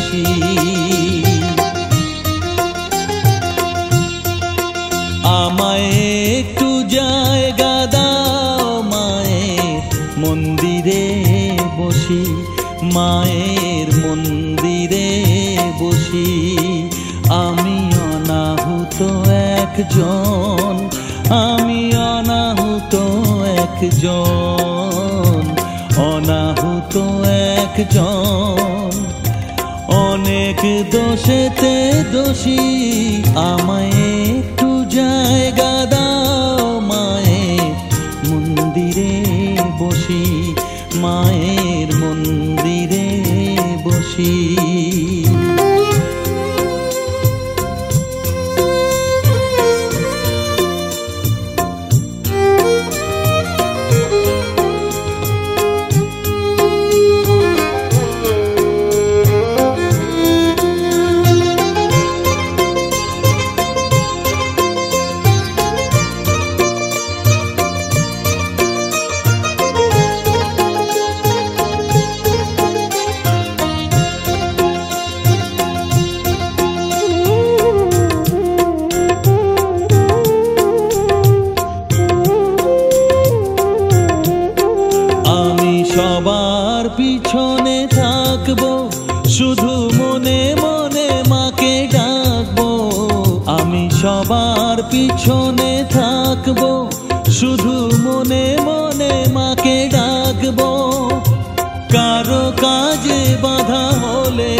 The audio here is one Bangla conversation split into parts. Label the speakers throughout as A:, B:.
A: বসি। আমায় একটু জায়গা দাও মায়ের মন্দিরে বসি, মায়ের মন্দিরে বসি। আমি অনাহুত একজন, আমি অনাহুত একজন, অনাহুত একজন। অনেক দোষেতে দোষী, আমায় একটু জায়গা দাও মায়ের মন্দিরে বসি, মায়ের মন্দিরে বসি। সবার পিছনে থাকবো, শুধু মনে মনে মাকে ডাকবো। আমি সবার পিছনে থাকবো, শুধু মনে মনে মাকে ডাকবো। কারো কাজে বাধা হলে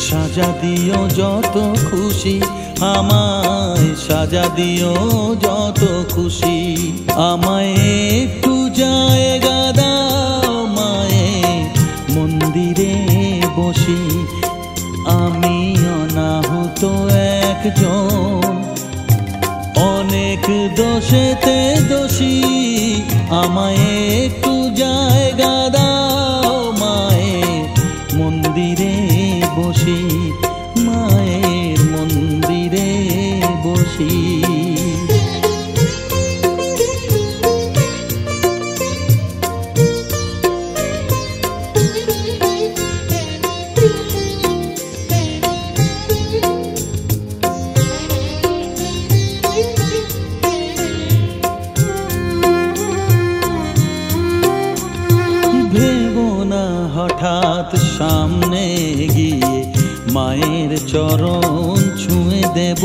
A: সাজা দিও যত খুশি, আমায় সাজা দিও যত খুশি। আমায় একটু জায়গা দাও মায়ের মন্দিরে বসি, আমি অনাহুত একজন। অনেক দোষেতে দোষী, আমায় একটু জায়গা দাও মায়ের মন্দিরে বসি, মায়ের মন্দিরে বসি। হঠাৎ সামনে গিয়ে মায়ের চরণ ছুঁয়ে দেব,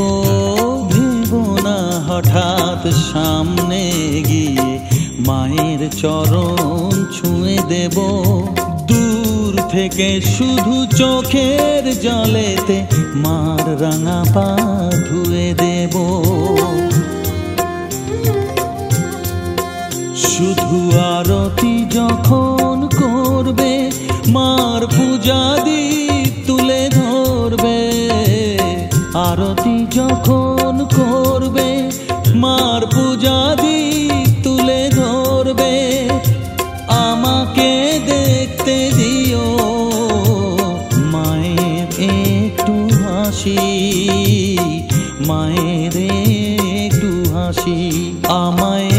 A: ভেবো না হঠাৎ সামনে গিয়ে মায়ের চরণ ছুঁয়ে দেব। দূর থেকে শুধু চোখের জলেতে মার রাঙা পা ধুয়ে দেব। শুধু আরতি যখন করবে, মার পূজা দীপ তুলে ধরবে। আরতি যখন করবে, মার পূজা দীপ তুলে ধরবে। আমাকে দেখতে দিও মায়ের একটু হাসি, মায়ের একটু হাসি। আমায়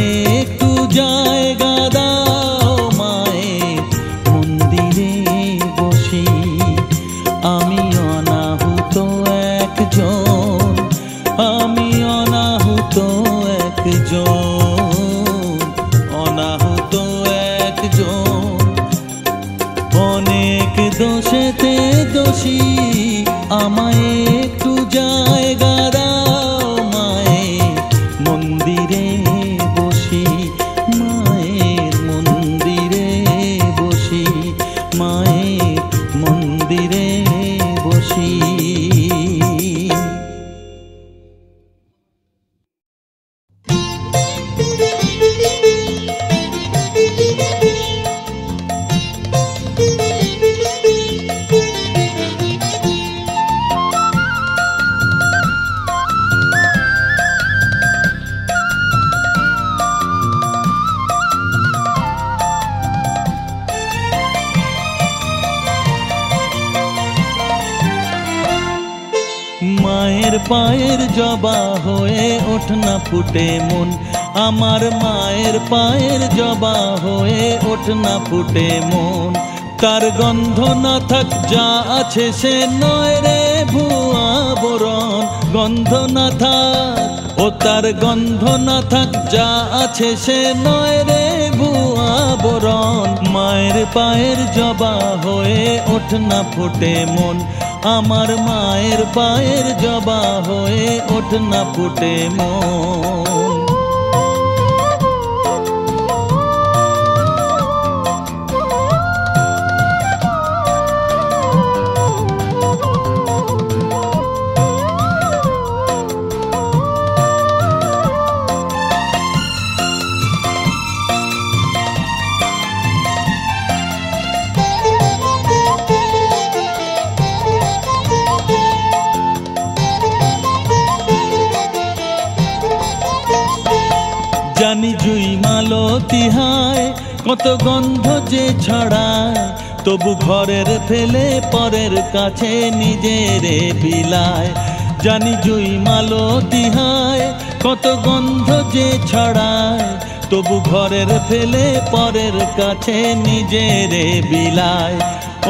A: একটু জায়গা দাও মায়ের মন্দিরে বসি, আমি অনাহুত একজন, আমি অনাহুত একজন, অনাহুত একজন। অনেক দোষেতে দোষী, আমায় একটু জায়গা দাও মায়ের মন্দিরে বসি, মায়ের মন্দিরে বসি, মায়ের মন্দিরে বসি। মায়ের পায়ের জবা হয়ে ওঠ না ফুটে মন, আমার মায়ের পায়ের জবা হয়ে ওঠ না ফুটে মন। তার গন্ধ না থাক যা আছে সে নয় রে ভুয়া বরণ। গন্ধ না থাক, ও তার গন্ধ না থাক যা আছে সে নয় রে ভুয়া বরণ। মায়ের পায়ের জবা হয়ে ওঠ না ফুটে মন, আমার মায়ের পায়ের জবা হয়ে ওঠ না ফুটে মন। জানি জুই মালতী হায় কত গন্ধ যে ছড়ায়, তবু ঘরের ফেলে পরের কাছে নিজেরে বিলায়। জানি জুই মালতী হায় কত গন্ধ যে ছড়ায়, তবু ঘরের ফেলে পরের কাছে নিজেরে বিলায়।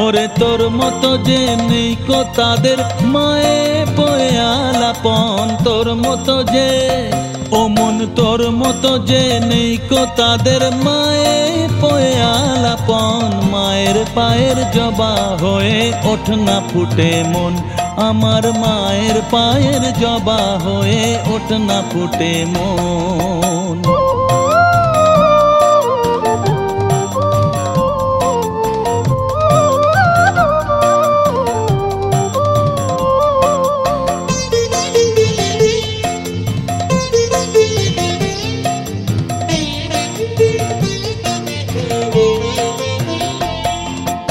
A: ওরে তোর মতো যে নেই কো তাদের মায়ে বয়ে আলাপন, তোর মতো যে ও মন তোর মতো যে নেই কো তাদের মায়ে পয়ে আলাপন। মায়ের পায়ের জবা হয়ে ওঠ না ফুটে মন, আমার মায়ের পায়ের জবা হয়ে ওঠ না ফুটে মন।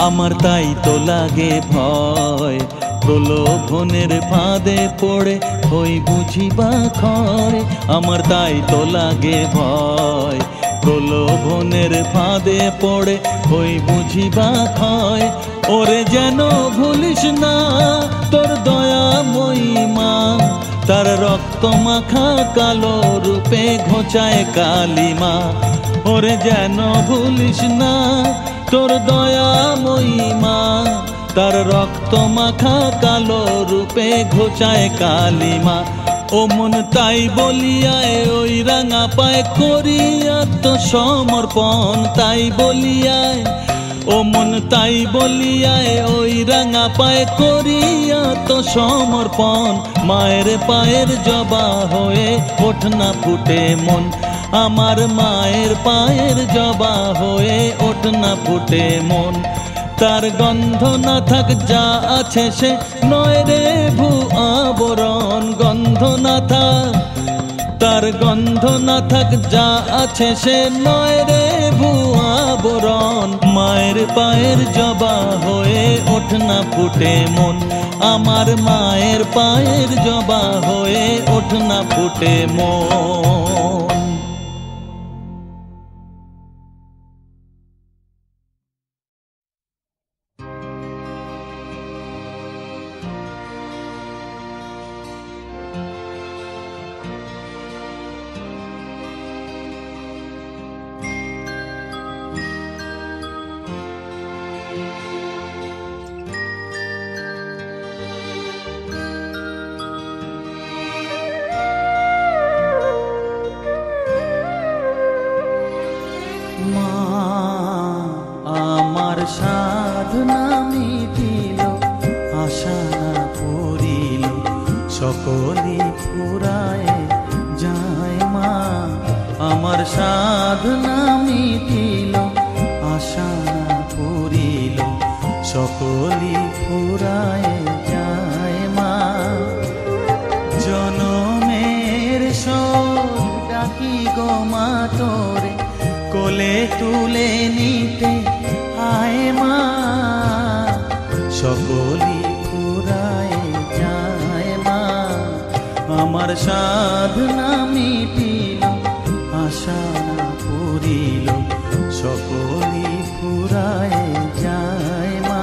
A: আমার তাই তো লাগে ভয়, প্রলোভনের ফাঁদে পড়ে হই বুঝিবা ক্ষয়। আমার তাই তো লাগে ভয়, প্রলোভনের ফাঁদে পড়ে হই বুঝিবা ক্ষয়। ওরে যেন ভুলিস না তোর দয়াময়ী মা, তার রক্ত মাখা কালো রূপে ঘোচায় কালিমা। ওরে যেন ভুলিস না তোর দয়াময়ী মা, তার রক্ত মাখা কালো রূপে ঘোচায় কালিমা। ও মন তাই বলিয়ায় ওই রাঙা পায় করি আত্মসমর্পণ, তাই বলিয়ায় ও মন তাই বলিয়ায় ওই রাঙা পায় করি আত্মসমর্পণ। মায়ের পায়ের জবা হয়ে ওঠ না ফুটে মন, আমার মায়ের পায়ের জবা হয়ে ওঠ না ফুটে মন। তার গন্ধ না থাক যা আছে সে নয় রে ভুয়া বরণ। গন্ধ না থাক, তার গন্ধ না থাক যা আছে সে নয় রে ভুয়া বরণ। মায়ের পায়ের জবা হয়ে ওঠ না ফুটে মন, আমার মায়ের পায়ের জবা হয়ে ওঠ না ফুটে মন। সাধনা মিটিল, আশা না পুরিল, সকলে ফুরায় যায় মা। আমার সাধনা মিটিল, আশা না পুরিল, সকলে ফুরায় যায় মা। জনমের শোক ডাকি গো মা তোরে, কোলে তুলে নিতে আয় মা। সকলি ফুরায় যায় মা, আমার সাধনা মিটিল, আশা না পুরিল, সকলি ফুরায় যায় মা।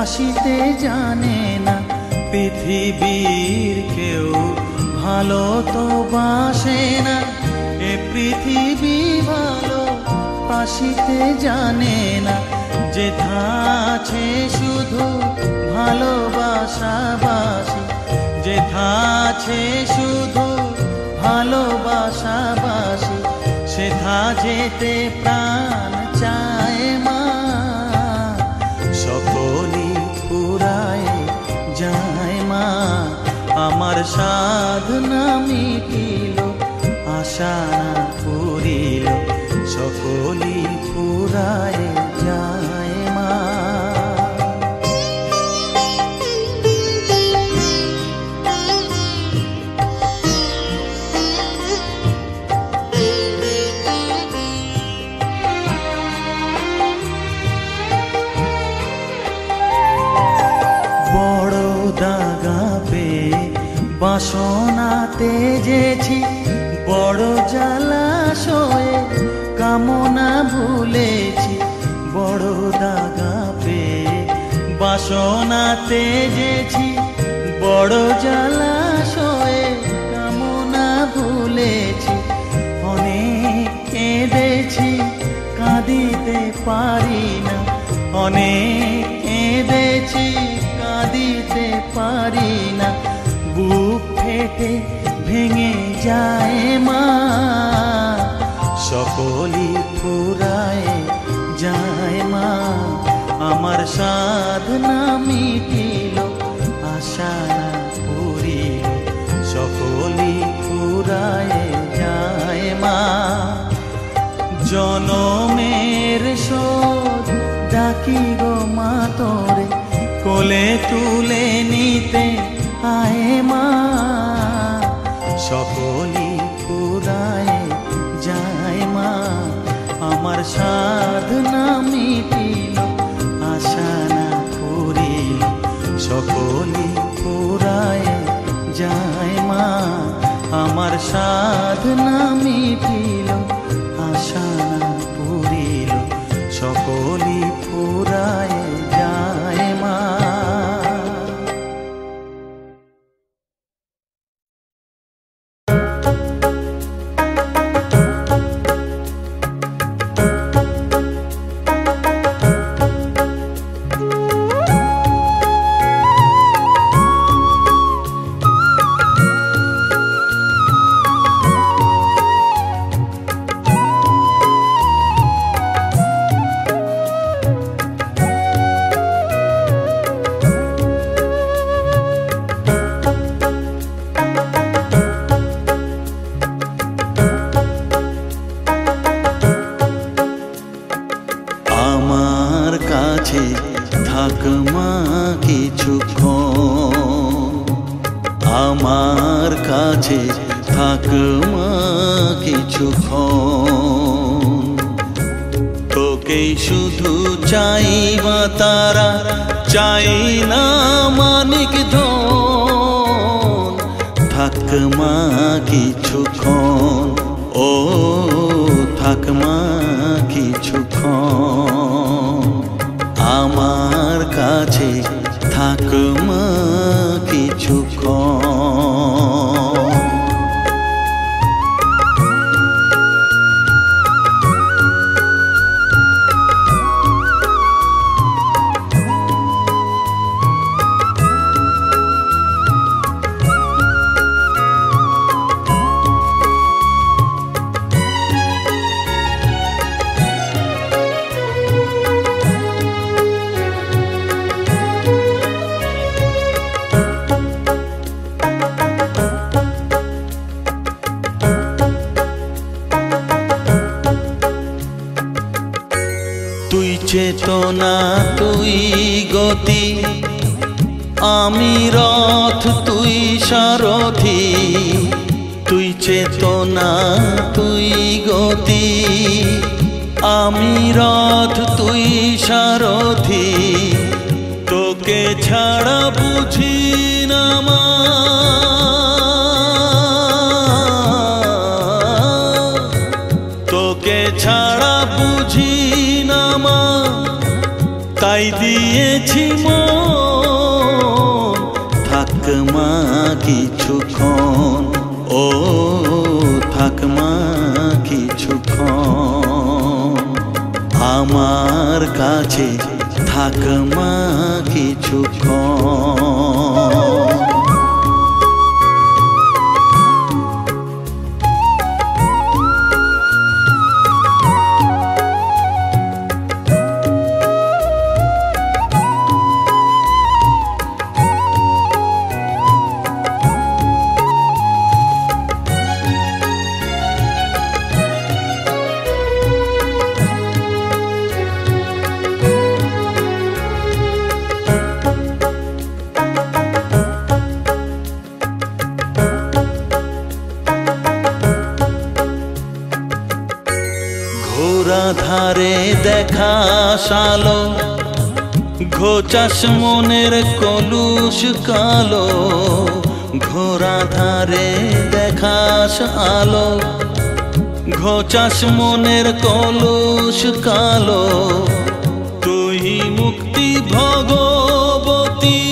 A: বাসিতে জানে না, পৃথিবীর কেউ ভালো তো বাসে না, এ পৃথিবী ভালো বাসিতে জানে না। যেথা আছে শুধু ভালোবাসাবাসি, যেথা আছে শুধু ভালোবাসাবাসি, সেথা যেতে প্রাণ চায় মা। সকলই ফুরায় যায় মা, আমার সাধনা মিটিল, আশা না পুরিল, সকলই ফুরায় যায় মা। বড় দাগা পেয়ে বাসনা তেজেছি, বড় জলাশয়ে কামনা ভুলেছি। বড় দাগা পেয়ে বাসনা তেজেছি, বড় জলাশয়ে কামনা ভুলেছি। অনেক কেঁদেছি কাঁদিতে পারি না, অনেক কেঁদেছি কাঁদিতে পারি না। বুক ফেটে ভেঙে যায় মা, সকলই ফুরায় যায় মা। আমার সাধনা মিটিল, আশা না পুরিল, সকলই ফুরায় যায় মা। জনমের শোধ ডাকি গো মা তোরে, কোলে তুলে নিতে আয় মা। সকলই ফুরায় যায় মা, আমার সাধনা মিটিল, আশা না পুরিল, সকলই ফুরায় যায় মা। আমার সাধনা মিটিল, আশা না পুরিল, সকলই ফুরায় যায় মা। থাক মা কিছুক্ষণ, আমার কাছে থাক মা কিছুক্ষণ। তোকেই শুধু চাই মা তারা, চাই না মানিক ধন। থাক মা কিছুক্ষণ, ও থাক মা কিছুক্ষণ, আমার কাছে থাক মা কিছুক্ষণ। তুই চেতনা তুই গতি, আমি রথ তুই সারথি। তুই চেতনা তুই গতি, আমি রথ তুই সারথি। তোকে ছাড়া বুঝি না মা, তোকে ছাড়া বুঝি না মা। তাই তাই দিয়েছি মন, থাক মা কিছুক্ষণ, ও থাক মা কিছুক্ষণ, আমার কাছে থাক মা কিছুক্ষণ। ধারে দেখা সালো, ঘোচাস মনের কলুষ কালো, ঘোরা ধারে দেখাস আলো, ঘোচাস মনের কলুষ কালো, তুই মুক্তি ভগবতী,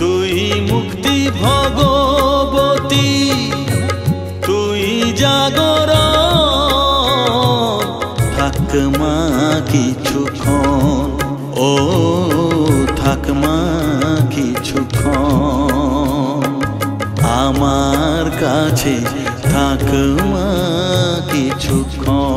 A: তুই মুক্তি ভগবতী, তুই জাগরণ, থাক মা কিছুক্ষণ, ও থাক মা কিছুক্ষণ, আমার কাছে থাক মা কিছুক্ষণ।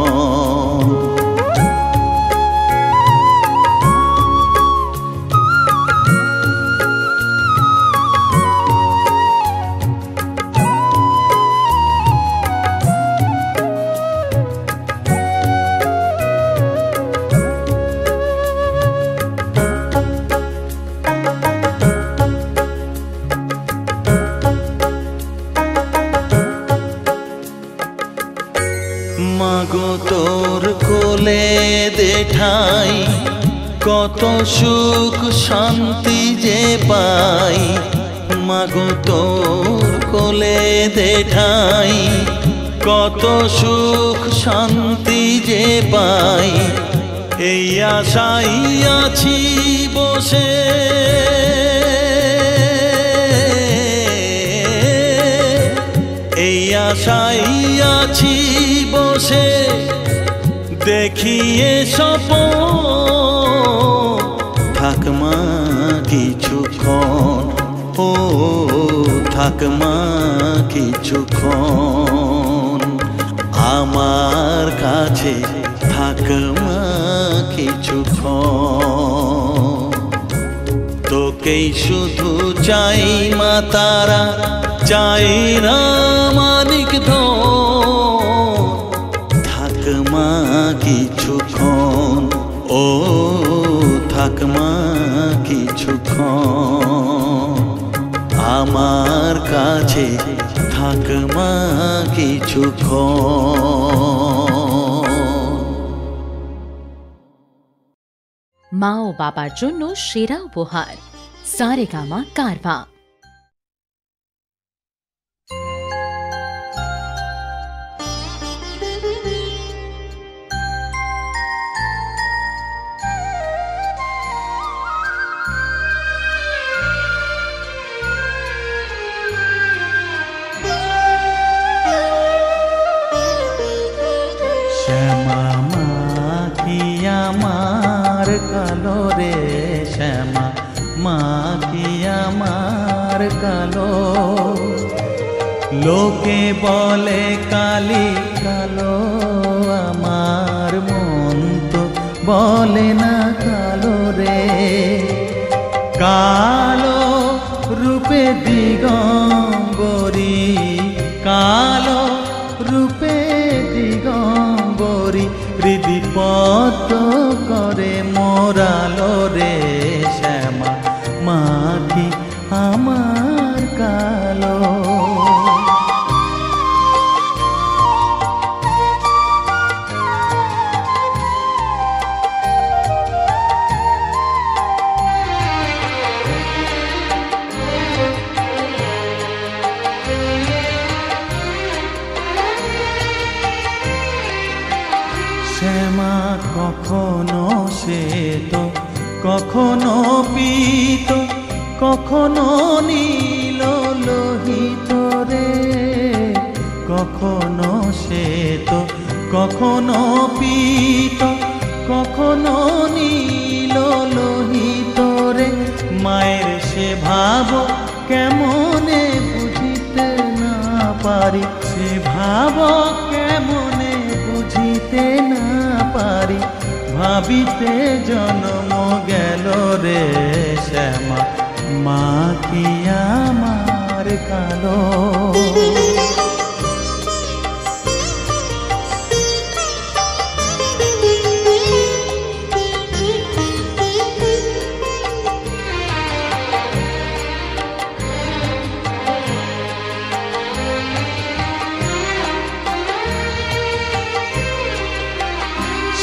A: মাগো তোর কোলে দেঠাই, কত সুখ শান্তি যে পাই, মাগো তোর কোলে দেঠাই, কত সুখ শান্তি যে পাই, এই আশাই আছি বসে, এই আশাই আছি বসে, দেখিয়ে স্বপন, থাক মা কিছুক্ষণ, ও থাক মা কিছুক্ষণ, আমার কাছে থাক মা কিছুক্ষণ। তোকেই শুধু চাই মা তারা, চাই না মানিক ধন, থাক মা কিছুক্ষণ, ও থাক মা কিছুক্ষণ, আমার কাছে থাক মা কিছুক্ষণ।
B: মা ও বাবার জন্য সেরা উপহার সারেগামা কারভা।
A: শ্যামা মা কি আমার কালো রে, শ্যামা মা কি আমার কালো, লোকে বলে কালি কালো, আমার মন তো বলে না কালো রে, কালো রূপে দিগম্বরী, কালো রূপে দিগম্বরী, হৃদিপত করে মোরালো রে, শ্যামা মা কি আমার কালো। শ্যামা কখনো শ্বেত, কখনো পীত, কখনো নীল লোহিত রে। কখনো শ্বেত, কখনো পীত, কখনো নীল লোহিত রে। মায়ের সে ভাব কেমনে বুঝিতে না পারি, সে ভাব কেমনে বুঝিতে না পারি। ভাবিতে জন্ম গেল রে শ্যামা, মা কি আমার কালো।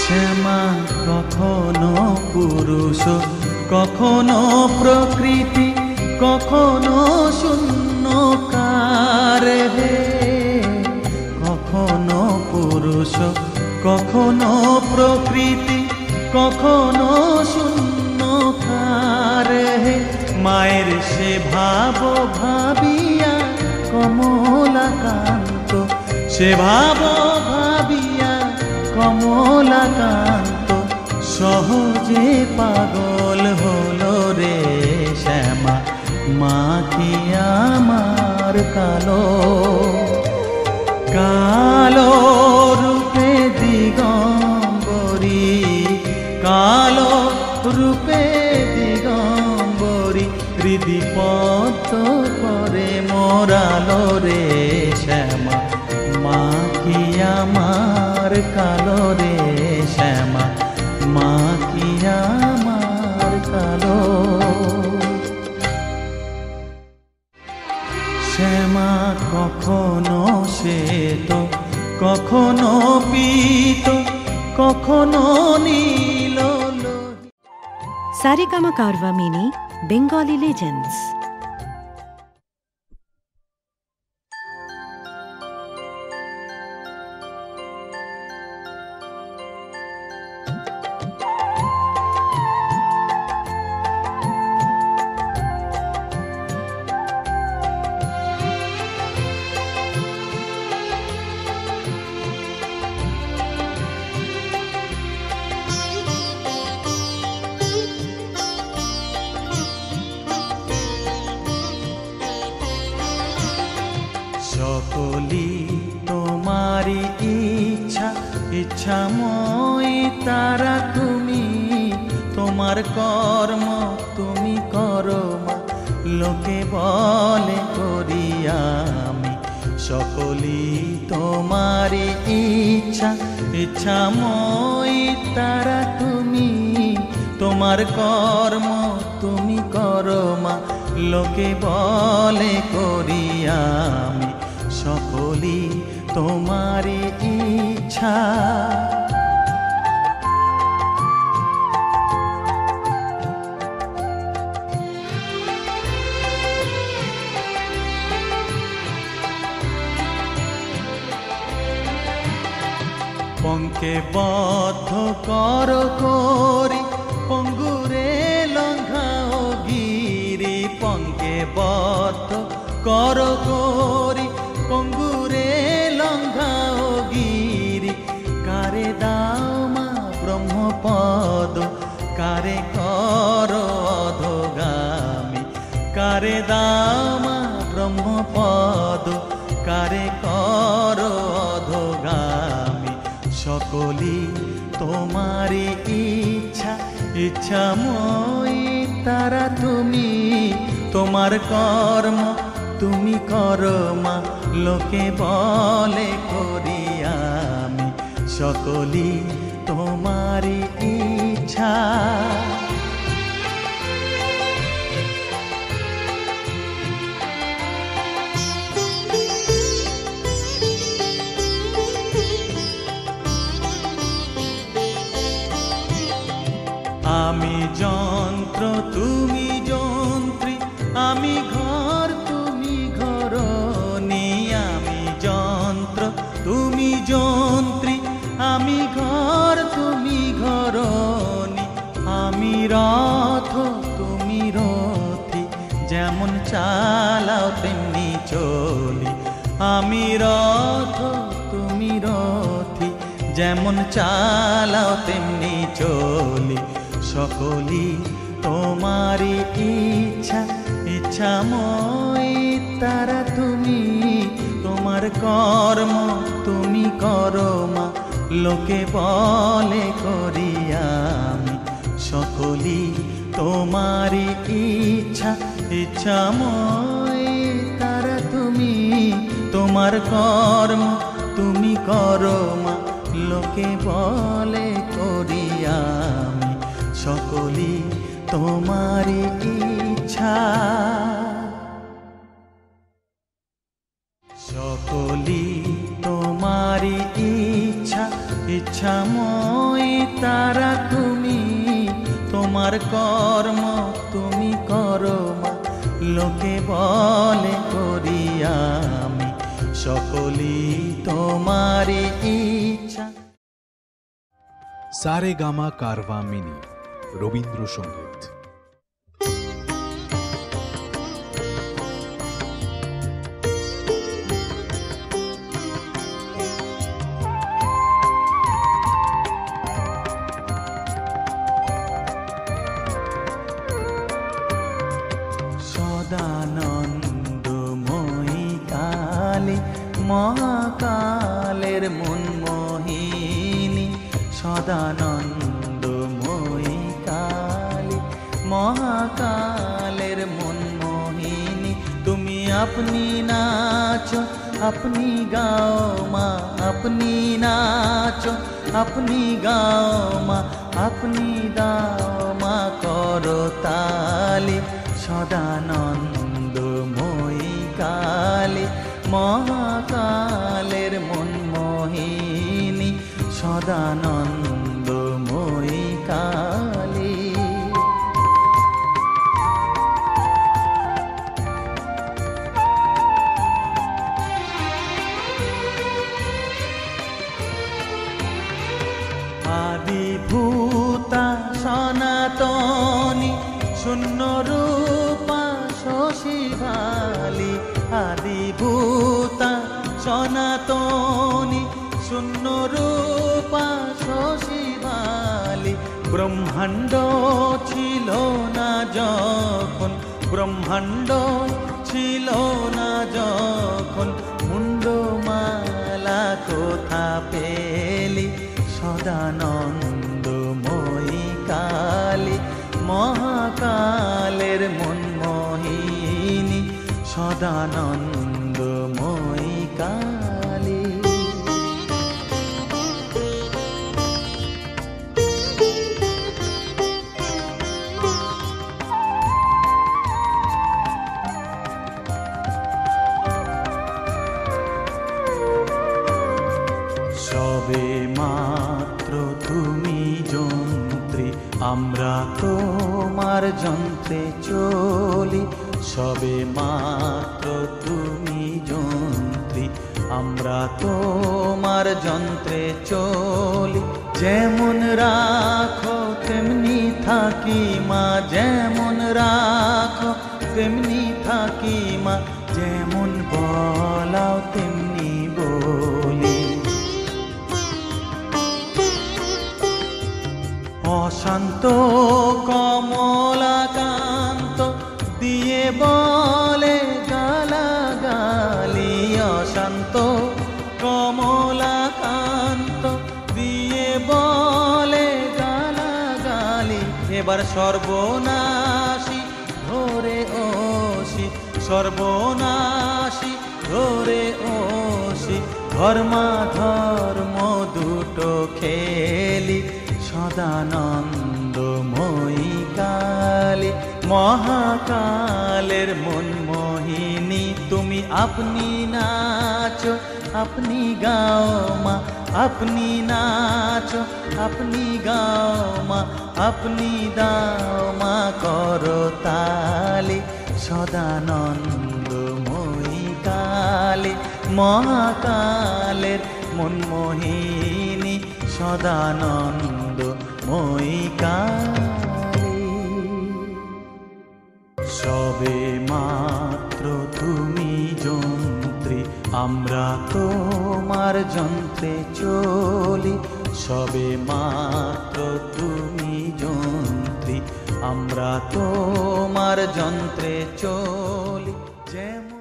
A: শ্যামা কখনো পুরুষ, কখনো প্রকৃতি, কখনো শূন্যকার হে। কখনো পুরুষ, কখনো প্রকৃতি, কখনো শূন্যকার হে। মায়ের সে ভাব ভাবিয়া কমলাকান্ত, সে ভাব ভাবিয়া কমলাকান্ত সহজে পাগল হলো রে শ্যামা, মা কি আমার কালো। কালো রূপে দিগম্বরী, কালো রূপে দিগম্বরী, হৃদি পদ্ম করে মোরালো রে শ্যামা, মা কি আমার কালো রে শ্যামা, মা কি আমার কালো। শ্যামা কখনো শ্বেত, কখনো পীত, কখনো নীল।
C: Saregama Carvaan mini Bengali legends.
A: সকলি তোমারি ইচ্ছা, ইচ্ছাময়ী তারা তুমি। তোমার কর্ম তুমি করো মা, লোকে বলে করি আমি। সকলি তোমারি ইচ্ছা, ইচ্ছাময়ী তারা তুমি। তোমার কর্ম তুমি করো মা, লোকে বলে করি আমি। সকলি তোমারি ইচ্ছা। পঙ্কে বদ্ধ কর করি, পঙ্গুরে লঙ্ঘাও গিরি। পঙ্কে বদ্ধ কর করি, পঙ্গুরে লঙ্ঘাও গিরি। কারে দাও মা ব্রহ্মপদ, কারে কর অধোগামী। কারে দাও মা ব্রহ্মপদ, কারে কর অধোগামী। সকলি তোমারি ইচ্ছা, ইচ্ছাময়ী তারা তুমি। তোমার কর্ম তুমি করো মা, লোকে বলে করি আমি। সকলি তোমারি ইচ্ছা। আমি যন্ত্র তুমি যন্ত্রী, আমি ঘর তুমি ঘরণী। আমি যন্ত্র তুমি যন্ত্রী, আমি ঘর তুমি ঘরনি, আমি রথ তুমি রথি, যেমন চালাও তেমনি চলি। আমি রথ তুমি রথি, যেমন চালাও তেমনি চলি। সকলই তোমারই ইচ্ছা, ইচ্ছাময় তারা তুমি। তোমার কর্ম তুমি করো মা, লোকে বলে করি আমি। সকলই তোমারই ইচ্ছা, ইচ্ছাময় তারা তুমি। তোমার কর্ম তুমি করো মা, লোকে বলে করি আমি। সকলই তোমারই ইচ্ছা, সকলই তোমারই ইচ্ছা, ইচ্ছাময় তারা তুমি। তোমার কর্ম তুমি করো মা, লোকে বলে করি আমি। সকলই তোমারই ইচ্ছা।
D: সারেগামা কারভা মিনি রবীন্দ্রসঙ্গীত।
A: সদানন্দময়ী কালী, মহাকালের মনমোহিনী। সদানন্দময়ী কালী, মহাকালের মনমোহিনী। তুমি আপনি নাচো, আপনি গাও মা, আপনি নাচো, আপনি গাও মা, আপনি দাও মা করো তালি। সদানন্দময়ী কালী, মহাকালের মনমোহিনী। সদানন্দময়ী কালী। আদিভূতা সনাতনী, শূন্য রূপা শশীভালি। আদিভূতা সনাতনী, শূন্য রূপা শশীভালি। ব্রহ্মাণ্ড ছিল না যখন, ব্রহ্মাণ্ড ছিল না যখন, মুন্ডমালা কোথা পেলি। সদানন্দময়ী কালী, মহাকালের মনমোহিনী। সদানন্দময়ী কালী। সবে মাত্র তুমি যন্ত্রী, আমরা তোমার যন্ত্রে চলি। সবে মাত্র তুমি যন্ত্রী, আমরা তোমার যন্ত্রে চলি। যেমন রাখো তেমনি থাকি মা, যেমন রাখো তেমনি থাকি মা। যেমন বলাও তেমনি বলি। অশান্ত কমলাকান্ত দিয়ে বলে গালাগালি। অশান্ত কমলাকান্ত দিয়ে বলে গালাগালি। এবার সর্বনাশী ধরে ওসি, সর্বনাশী ধরে ওসি। ধর্মাধর্ম দুটো খেলি। সদানন্দময়ী কালী, মহাকালের মনমোহিনী। তুমি আপনি নাচো, আপনি গাও মা, আপনি নাচো, আপনি গাও মা, আপনি দাও মা করো তালি। সদানন্দময়ী কালী, মহাকালের মনমোহিনী। সদানন্দ মই কালী। সবে মাত্র তুমি যন্ত্রী, আমরা তোমার যন্ত্রে চলি। সবে মাত্র তুমি যন্ত্রী, আমরা তোমার যন্ত্রে চলি। যেমন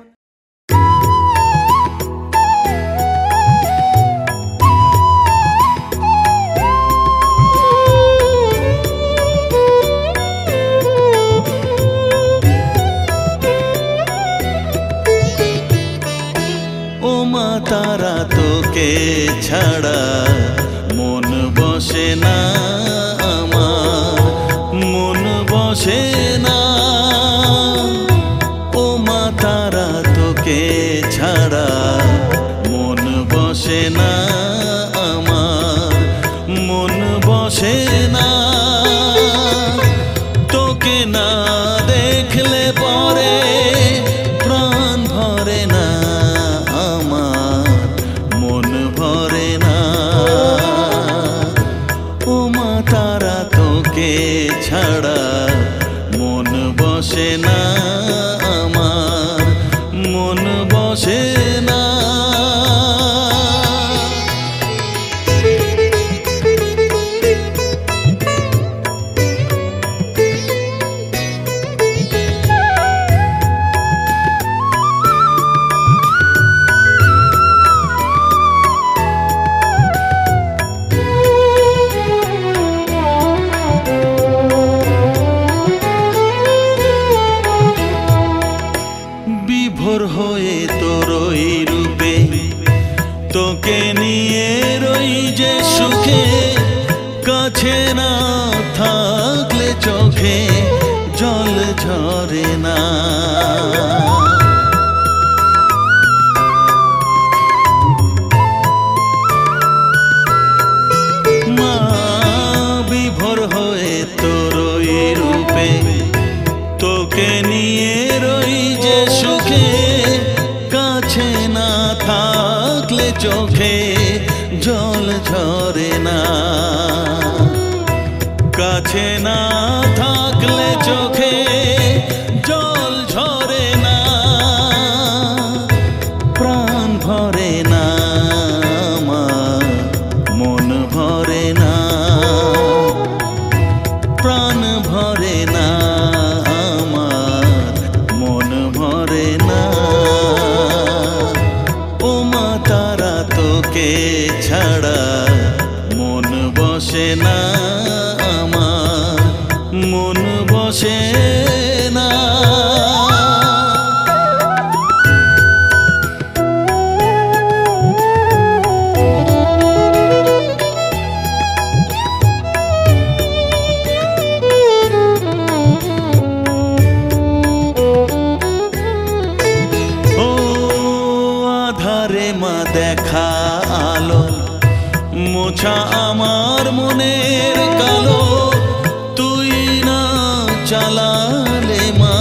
A: ও মা তারা, তোকে ছাড়া মন বসে না আমার, মন বসে না। ও মা তারা, তোকে ছাড়া মন বসে না আমার, মন বসে না। তোকে না দেখলে পরে প্রাণ ভরে না আমার, মন ভরে না। ও মা তারা, তোকে ছাড়া মন বসে না আমার, মন বসে না। বিভোর হয়ে তোরই রূপে তোকে নিয়ে রই যে সুখে, কাছে না থাকলে চোখে জল ঝরে না। মা বিভোর হয়ে তোরই রূপে তোকে নিয়ে রই যে সুখে, কাছে না থাকলে চোখে জল ঝরে না। কাছে না থাকলে চোখে জল ঝরে না, প্রাণ ভরে না আমার, মন ভরে না, প্রাণ ভরে না আমার, মন ভরে না। ও মা তারা, তোকে ছাড়া মন বসে না আমার, মন বসে না। মা দেখা আলো মোছা আমার মনের কালো, তুই না চালালে মা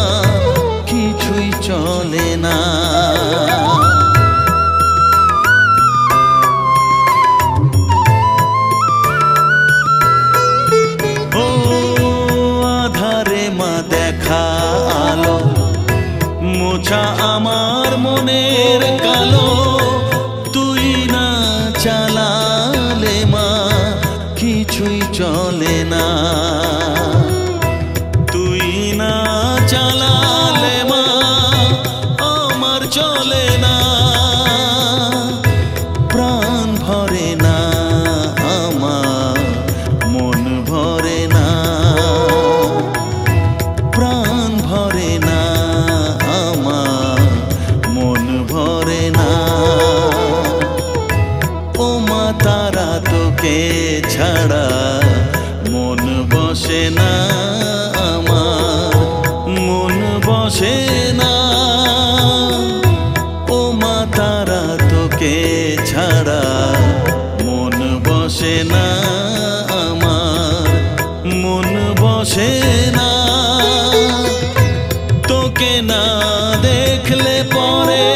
A: কিছুই চলে না। ও আধারে মা দেখা আলো মোছা আমার মনের কালো, তুই না চালালে মা কিছুই চলে না। তুই না চালালে মা আমার চলে না, প্রাণ ভরে না আমার, মন ভরে না, প্রাণ ভরে না আমার, মন ভরে না। ও মা তারা, তোকে ছাড়া মন বসে না আমার, মন বসে না। ও মা তারা, তোকে ছাড়া মন বসে না আমার, মন বসে না। তোকে না দেখলে পরে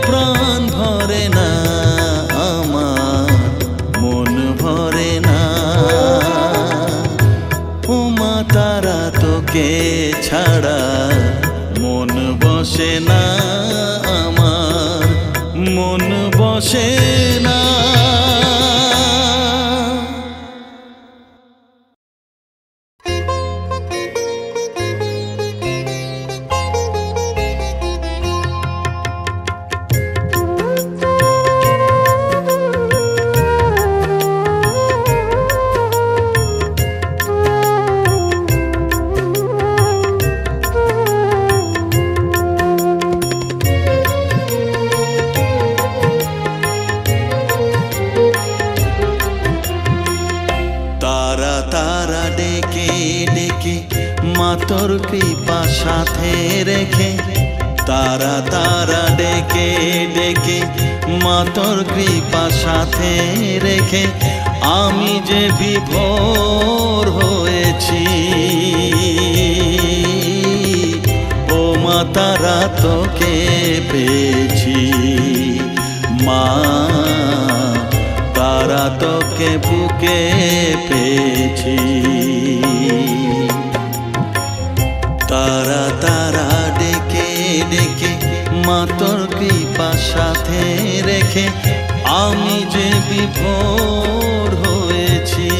A: প্রাণ ভরে না আমার, মন ভরে তোকে ছাড়া মন বসে না আমার, মন বসে না। তোর কৃপা সাথে রেখে, তারা তারা ডেকে ডেকে মা তোর কৃপা সাথে রেখে আমি যে বিভোর হয়েছি। ও মা তারা তোকে পেয়েছি, মা তারা তোকে বুকে পেয়েছি। তারা তারা ডেকে ডেকে মা তোর কৃপা সাথে রেখে আমি যে বিভোর হয়েছি।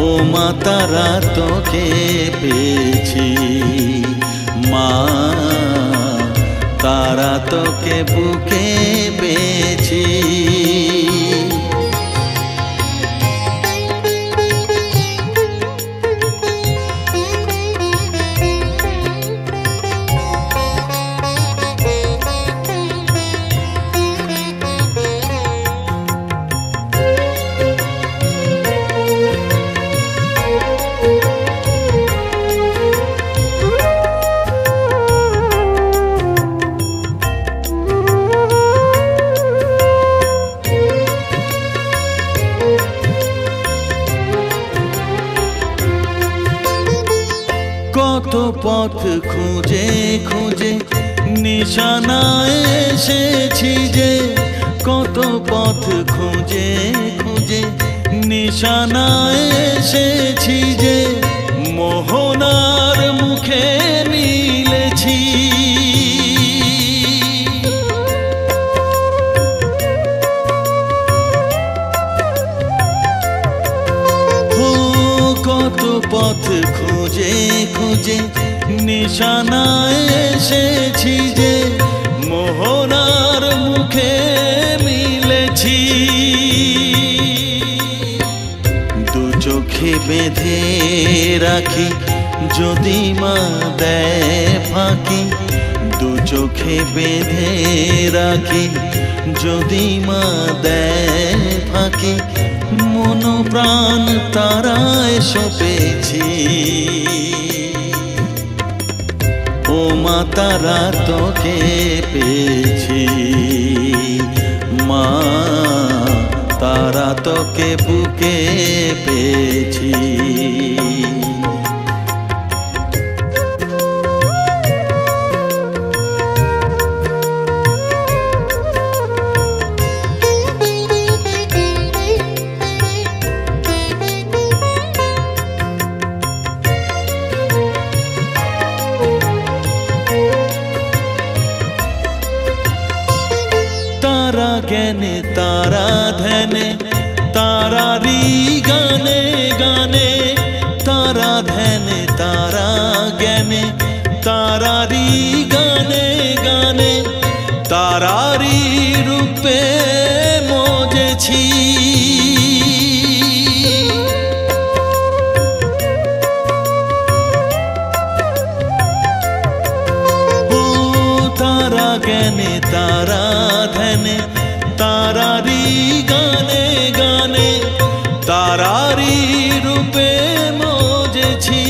A: ও মা তারা তোকে পেয়েছি, মা তারা তোকে বুকে পেয়েছি। কত পথ খুঁজে খুঁজে নিশানায় এসেছি যে, কত পথ খুঁজে খুঁজে নিশানায় এসেছি যে, মোহনার মুখে মিলেছি। কত পথ খুঁজে খুঁজে নিশানায় এসেছি যে, মোহনার মুখে মিলেছি। দু চোখে বেঁধে রাখি যদি মা দেয় ফাঁকি, দু চোখে বেঁধে রাখি যদি মা দেয় ফাঁকি, মন প্রাণ তারায় সপেছি। ও মা তারা তোকে পেয়েছি, মা তারা তোকে বুকে পেয়েছি। तारा ज्ञाने तारा ध्याने तारारी गाने गाने, तारा ध्याने तारा ज्ञाने तारारी गाने गाने, तारारी रूपे मोजेছি। तारा ज्ञाने तारा ध्याने तारारी गाने गाने, तारारी रूपे मोजेছি।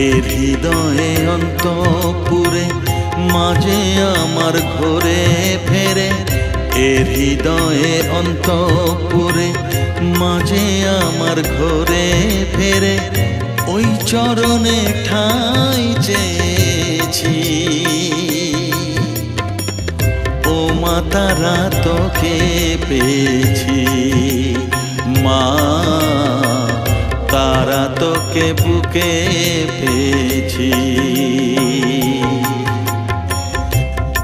A: এর হৃদয়ে অন্তপুরে মাঝে আমার ঘরে ফেরে, এর হৃদয়ে অন্তপুরে মাঝে আমার ঘরে ফেরে, ওই চরণে ঠাঁই চেয়েছি। ও মা তারা তোকে পেয়েছি, মা তারা তোকে বুকে পেয়েছি।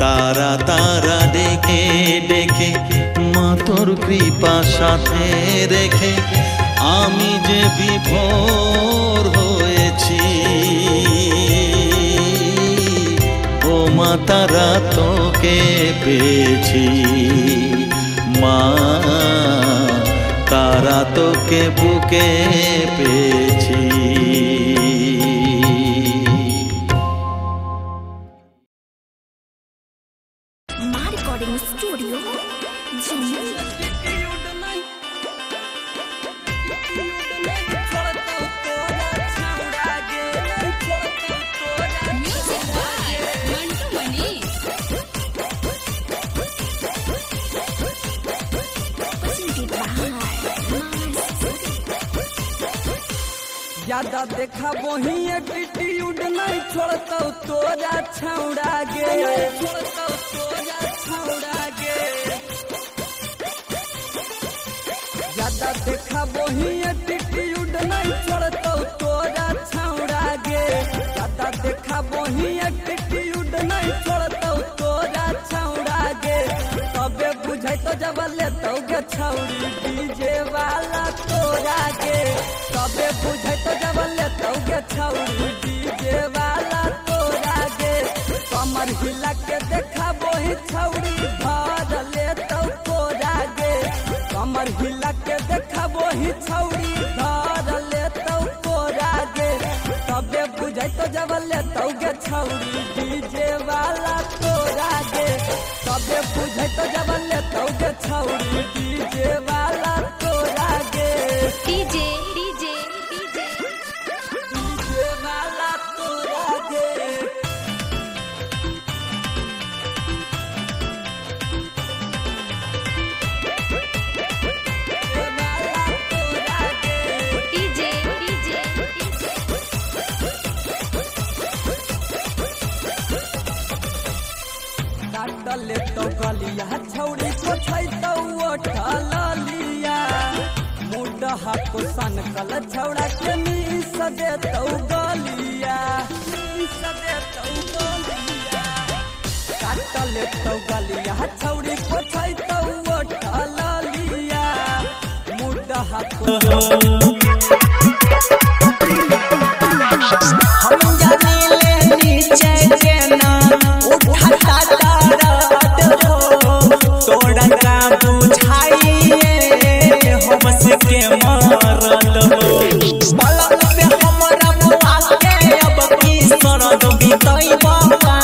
A: তারা তারা ডেকে ডেকে মা তোর কৃপা সাথে রেখে আমি যে বিভোর হয়েছি। ও মা তারা তোকে পেয়েছি, মা তারা তোকে বুকে পেয়েছি।
E: स्टूडियो
F: ज्यादा देखा वही एटीट्यूड नहीं छोड़ता तोरा छौड़ा गे, छोड़ता तोरा छौड़ा गे। ज्यादा देखा वही एटीट्यूड नहीं छोड़ता तोरा छौड़ा गे। ज्यादा देखा वही एटीट्यूड नहीं छोड़ता तोरा छौड़ा गे। तबे बुझे तो जब लेतो गे छौड़ी डीजे वाला तोरा गे। तबे बुझे तो जब लेतो गे छौड़ी डीजे वाला तोरा गे। कमर हिला के देखा वही छौड़ी भर लेतो तोरा गे। कमर हिला के देखा वही छौड़ी भर लेतो तोरा गे। तबे बुझे तो जब लेतो गे छौड़ी डीजे वाला तोरा गे। तबे बुझे तो जब लेतो गे छौड़ी डीजे वाला तोरा गे।
E: डीजे
F: वाला तोरा गे। वाला तोरा गे।
E: डीजे
F: काटले तो गलिया छौड़ी को छै तो उठल लिया। मुडहा को सन कल छौड़ा के मीस दे तो गलिया, मीस दे तो गलिया। काटले तो गलिया छौड़ी को छै तो उठल लिया। मुडहा को
G: हम जाने ले नीचे के ना उठाता दर्द हो। तोड़ा का बुझाइए हमस के मरद हो। पलक पे हमरा बुआ के अब की सरद बीतई बाबा।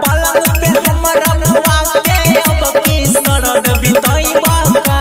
G: पलक पे हमरा बुआ के अब की सरद बीतई बाबा।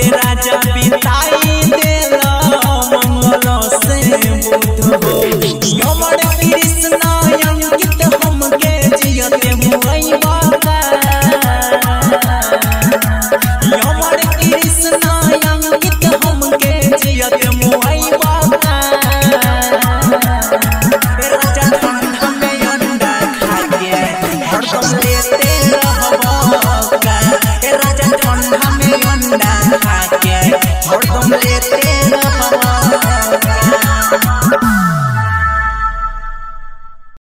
G: राजा